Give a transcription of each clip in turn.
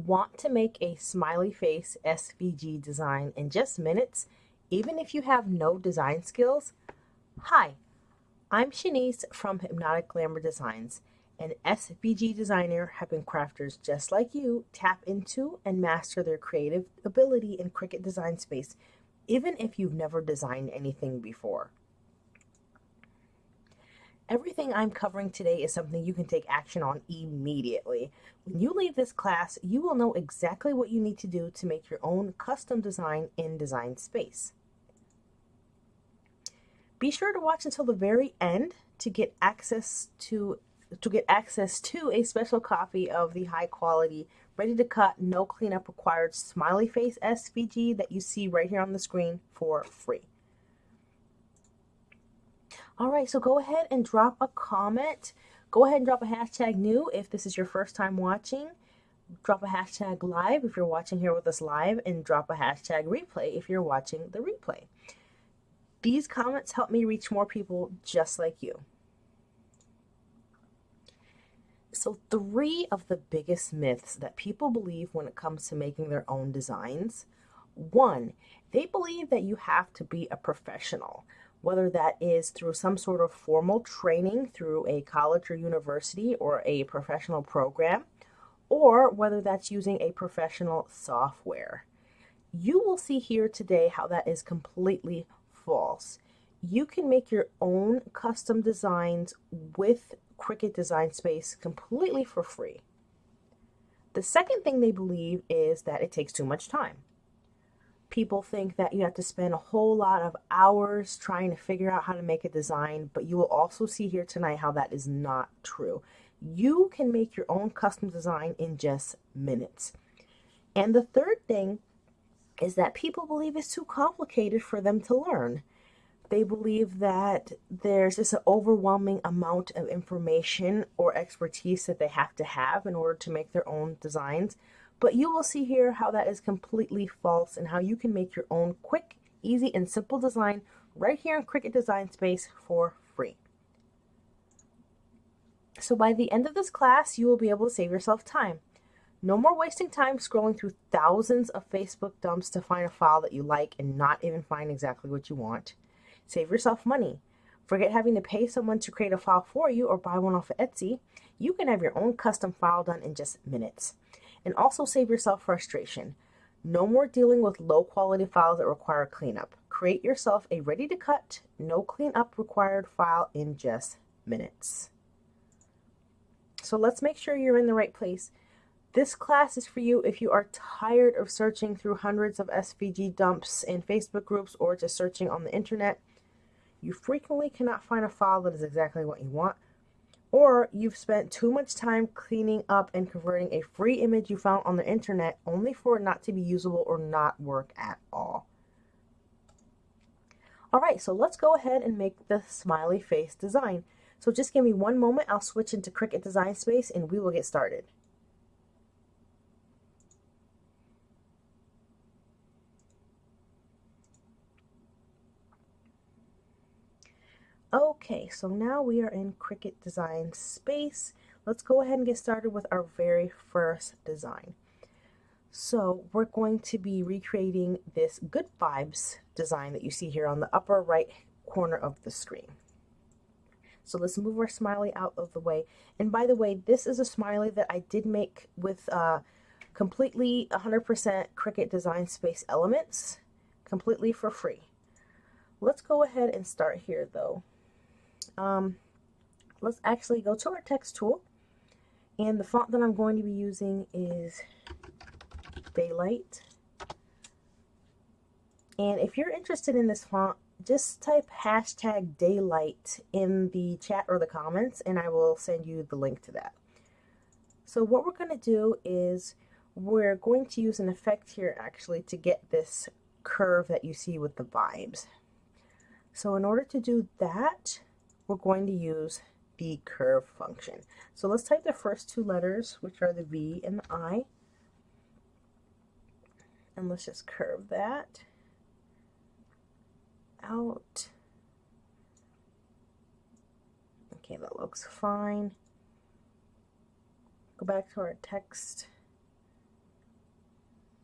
Want to make a smiley face SVG design in just minutes, even if you have no design skills? Hi, I'm Shanice from Hypnotic Glamour Designs, an SVG designer helping crafters just like you tap into and master their creative ability in Cricut Design Space, even if you've never designed anything before. Everything I'm covering today is something you can take action on immediately. When you leave this class, you will know exactly what you need to do to make your own custom design in Design Space. Be sure to watch until the very end to get access to a special copy of the high quality, ready to cut, no cleanup required smiley face SVG that you see right here on the screen for free. All right, so go ahead and drop a comment. Go ahead and drop a hashtag new if this is your first time watching. Drop a hashtag live if you're watching here with us live, and drop a hashtag replay if you're watching the replay. These comments help me reach more people just like you. So 3 of the biggest myths that people believe when it comes to making their own designs. 1, they believe that you have to be a professional, whether that is through some sort of formal training through a college or university or a professional program, or whether that's using a professional software. You will see here today how that is completely false. You can make your own custom designs with Cricut Design Space completely for free. The second thing they believe is that it takes too much time. People think that you have to spend a whole lot of hours trying to figure out how to make a design, but you will also see here tonight how that is not true. You can make your own custom design in just minutes. And the third thing is that people believe it's too complicated for them to learn. They believe that there's just an overwhelming amount of information or expertise that they have to have in order to make their own designs. But you will see here how that is completely false and how you can make your own quick, easy, and simple design right here in Cricut Design Space for free. So by the end of this class, you will be able to save yourself time. No more wasting time scrolling through thousands of Facebook dumps to find a file that you like and not even find exactly what you want. Save yourself money. Forget having to pay someone to create a file for you or buy one off of Etsy. You can have your own custom file done in just minutes. And also save yourself frustration. No more dealing with low quality files that require cleanup. Create yourself a ready to cut, no cleanup required file in just minutes. So let's make sure you're in the right place. This class is for you if you are tired of searching through hundreds of SVG dumps in Facebook groups or just searching on the internet. You frequently cannot find a file that is exactly what you want, or you've spent too much time cleaning up and converting a free image you found on the internet only for it not to be usable or not work at all. All right, so let's go ahead and make the smiley face design. So just give me one moment. I'll switch into Cricut Design Space and we will get started. Okay, so now we are in Cricut Design Space. Let's go ahead and get started with our very first design. So we're going to be recreating this Good Vibes design that you see here on the upper right corner of the screen. So let's move our smiley out of the way. And by the way, this is a smiley that I did make with completely 100% Cricut Design Space elements, completely for free. Let's go ahead and start here though. Let's actually go to our text tool, and the font that I'm going to be using is Daylight. And if you're interested in this font, just type hashtag Daylight in the chat or the comments and I will send you the link to that. So what we're going to do is we're going to use an effect here actually to get this curve that you see with the vibes. So in order to do that, we're going to use the curve function. So let's type the first 2 letters, which are the V and the I. And let's just curve that out. Okay, that looks fine. Go back to our text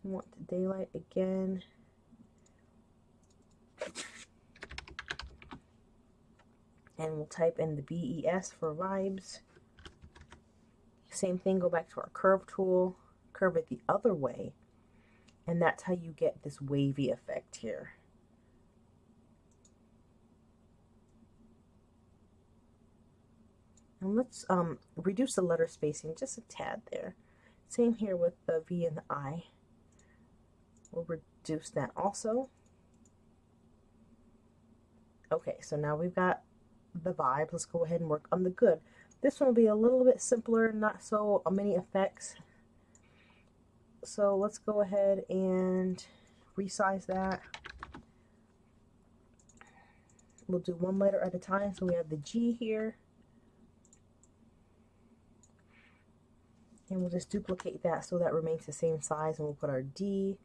We want the daylight again. And we'll type in the BES for vibes. Same thing, go back to our curve tool, curve it the other way, and that's how you get this wavy effect here. And let's reduce the letter spacing just a tad there. Same here with the V and the I. We'll reduce that also. Okay, so now we've got the vibe. Let's go ahead and work on the good. This one will be a little bit simpler, not so many effects. So let's go ahead and resize that. We'll do one letter at a time. So we have the G here. And we'll just duplicate that so that remains the same size, and we'll put our D.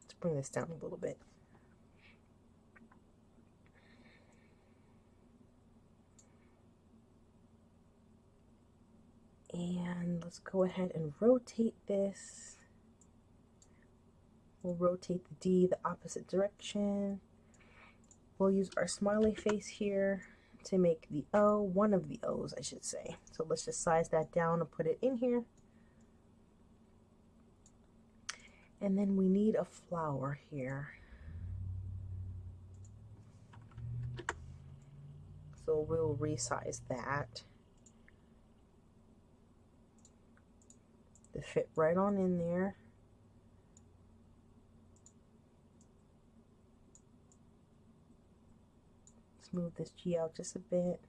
Let's bring this down a little bit. And let's go ahead and rotate this. We'll rotate the D the opposite direction. We'll use our smiley face here to make the O, one of the O's I should say. So let's just size that down and put it in here. And then we need a flower here. So we'll resize that to fit right on in there. Move this G out just a bit,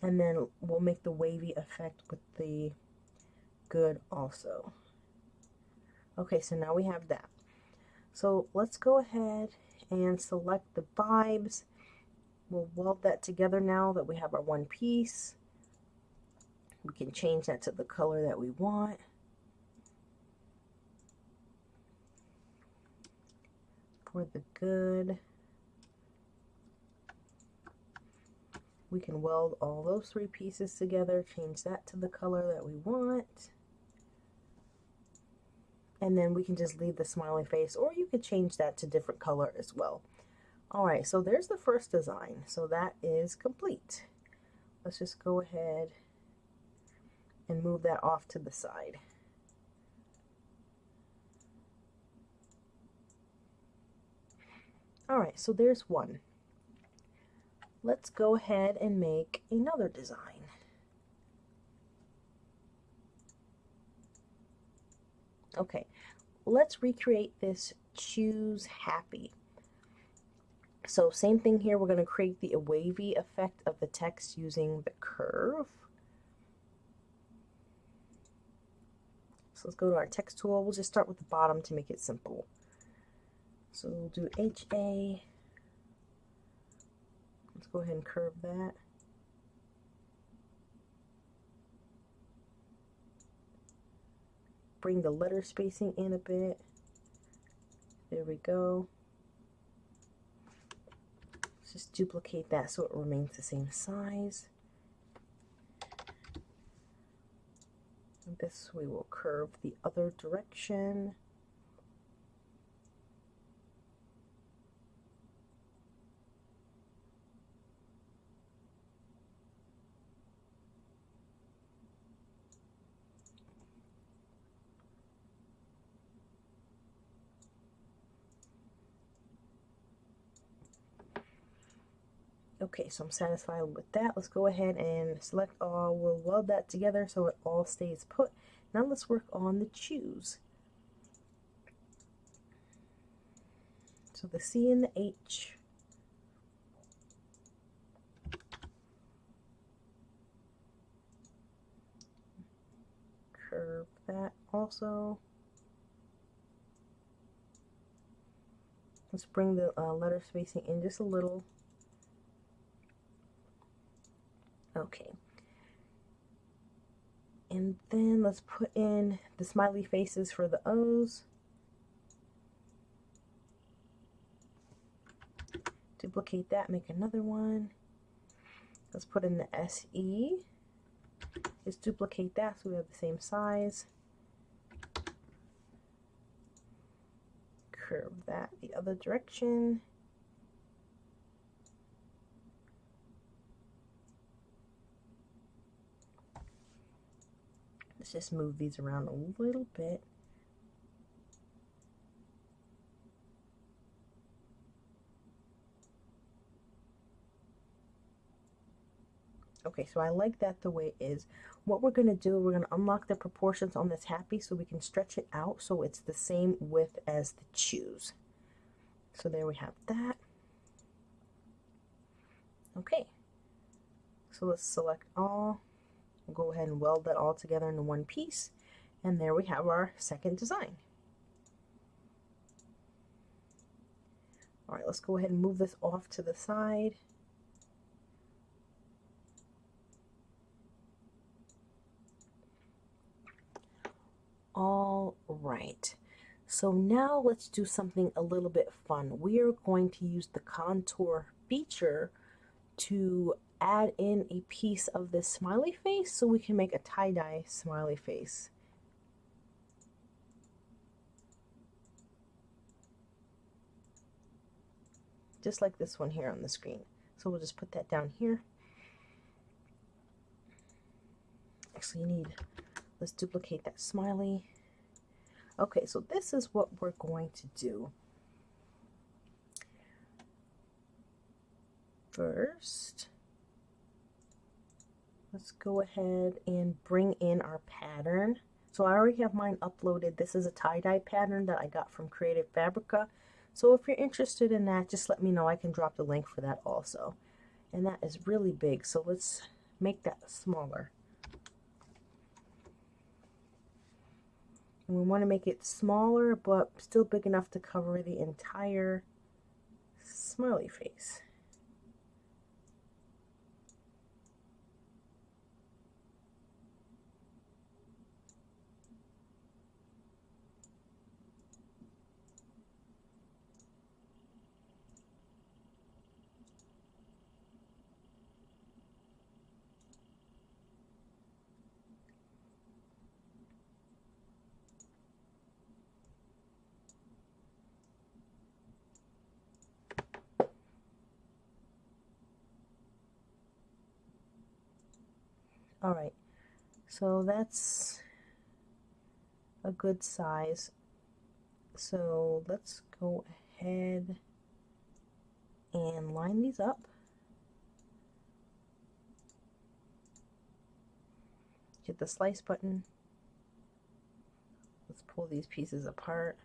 and then we'll make the wavy effect with the good also. Okay, so now we have that. So let's go ahead and select the vibes. We'll weld that together now that we have our one piece. We can change that to the color that we want. For the good, we can weld all those three pieces together, change that to the color that we want, and then we can just leave the smiley face, or you could change that to different color as well. Alright, so there's the first design, so that is complete. Let's just go ahead and move that off to the side. Alright, so there's one. Let's go ahead and make another design. Okay, let's recreate this choose happy. So same thing here, we're going to create the wavy effect of the text using the curve. So let's go to our text tool. We'll just start with the bottom to make it simple. So we'll do HA. Let's go ahead and curve that. Bring the letter spacing in a bit. There we go. Let's just duplicate that so it remains the same size. And this we will curve the other direction. Okay, so I'm satisfied with that. Let's go ahead and select all. We'll weld that together so it all stays put. Now let's work on the choose. So the C and the H. Curve that also. Let's bring the letter spacing in just a little. Okay. And then let's put in the smiley faces for the O's. Duplicate that, make another one. Let's put in the SE. Let's duplicate that so we have the same size. Curve that the other direction. Let's just move these around a little bit. Okay, so I like that the way it is. What we're going to do, we're going to unlock the proportions on this happy so we can stretch it out so it's the same width as the choose. So there we have that. Okay, so let's select all. We'll go ahead and weld that all together into one piece. And there we have our second design. All right, let's go ahead and move this off to the side. All right, so now let's do something a little bit fun. We are going to use the contour feature to add in a piece of this smiley face so we can make a tie-dye smiley face. Just like this one here on the screen. So we'll just put that down here. Actually, let's duplicate that smiley. Okay, so this is what we're going to do. First, let's go ahead and bring in our pattern. So I already have mine uploaded. This is a tie-dye pattern that I got from Creative Fabrica. So if you're interested in that, just let me know. I can drop the link for that also. And that is really big, so let's make that smaller. And we want to make it smaller, but still big enough to cover the entire smiley face. All right, so that's a good size. So let's go ahead and line these up. Hit the slice button. Let's pull these pieces apart.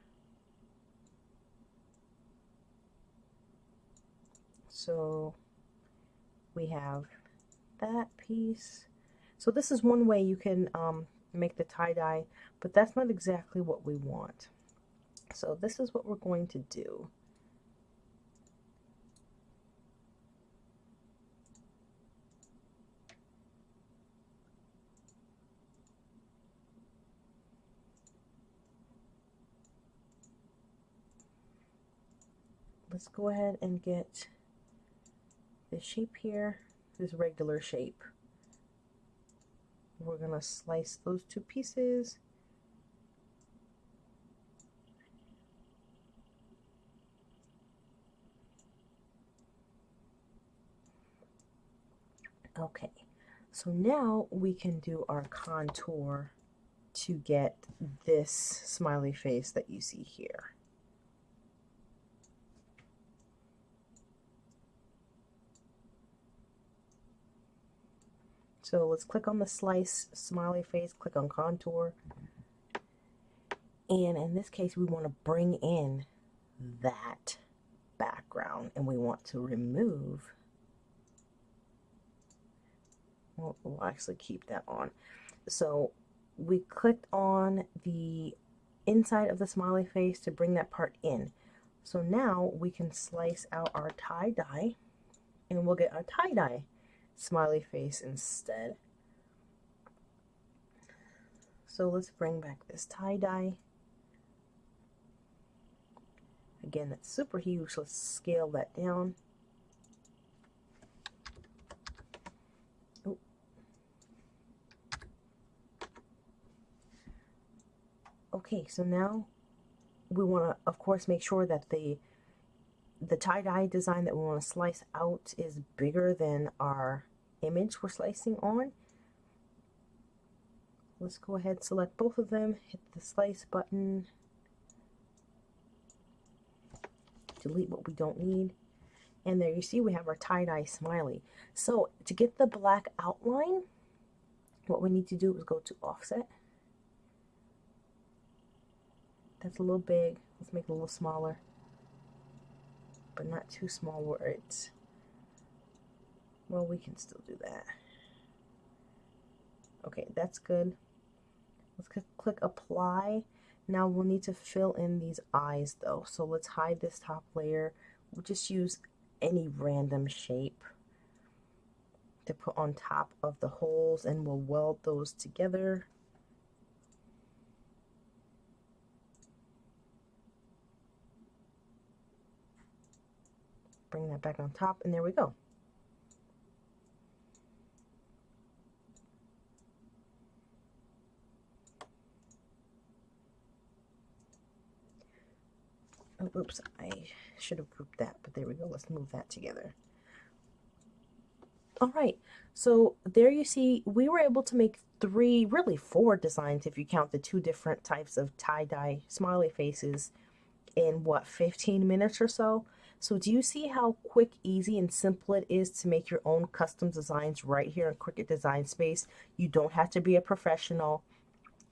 So we have that piece. So this is one way you can make the tie-dye, but that's not exactly what we want. So this is what we're going to do. Let's go ahead and get this shape here, this regular shape. We're going to slice those two pieces. Okay, so now we can do our contour to get this smiley face that you see here. So let's click on the slice smiley face, click on contour, and in this case we want to bring in that background and we want to remove, well, we'll actually keep that on. So we clicked on the inside of the smiley face to bring that part in. So now we can slice out our tie-dye and we'll get our tie-dye smiley face instead. So let's bring back this tie-dye. Again, that's super huge. Let's scale that down. Oh. Okay, so now we want to, of course, make sure that the tie-dye design that we want to slice out is bigger than our image we're slicing on. Let's go ahead, select both of them, hit the slice button, delete what we don't need, and there you see we have our tie-dye smiley. So to get the black outline, what we need to do is go to offset. That's a little big. Let's make it a little smaller, but not too small where it's, well, we can still do that. Okay, that's good. Let's click apply. Now we'll need to fill in these eyes though. So let's hide this top layer. We'll just use any random shape to put on top of the holes, and we'll weld those together. Bring that back on top, and there we go. Oh, oops, I should have grouped that, but there we go. Let's move that together. All right, so there you see we were able to make three, really four designs if you count the two different types of tie-dye smiley faces in what, 15 minutes or so. So do you see how quick, easy, and simple it is to make your own custom designs right here in Cricut Design Space? You don't have to be a professional.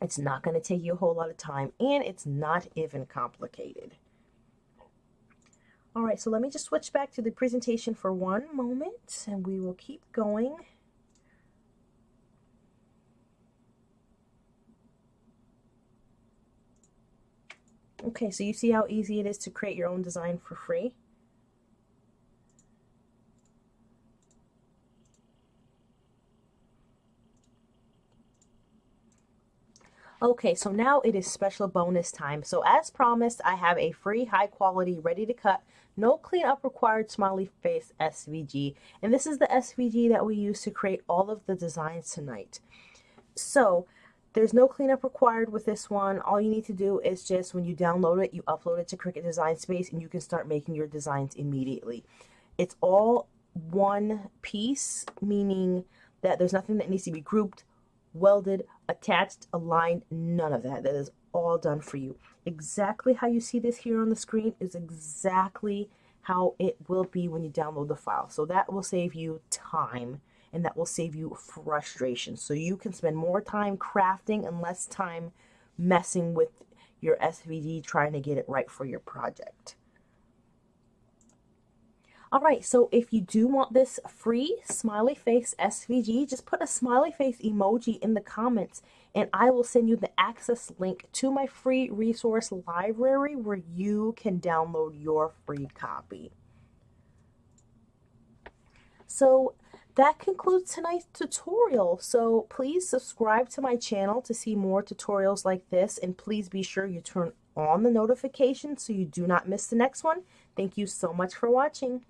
It's not going to take you a whole lot of time, and it's not even complicated. All right, so let me just switch back to the presentation for one moment, and we will keep going. Okay, so you see how easy it is to create your own design for free? Okay, so now it is special bonus time. So as promised, I have a free, high quality, ready to cut, no cleanup required smiley face SVG. And this is the SVG that we use to create all of the designs tonight. So there's no cleanup required with this one. All you need to do is just, when you download it, you upload it to Cricut Design Space, and you can start making your designs immediately. It's all one piece, meaning that there's nothing that needs to be grouped, welded, attached, aligned, none of that. That is all done for you. Exactly how you see this here on the screen is exactly how it will be when you download the file. So that will save you time, and that will save you frustration. So you can spend more time crafting and less time messing with your SVG trying to get it right for your project. All right, so if you do want this free smiley face SVG, just put a smiley face emoji in the comments, and I will send you the access link to my free resource library where you can download your free copy. So that concludes tonight's tutorial. So please subscribe to my channel to see more tutorials like this, and please be sure you turn on the notifications so you do not miss the next one. Thank you so much for watching.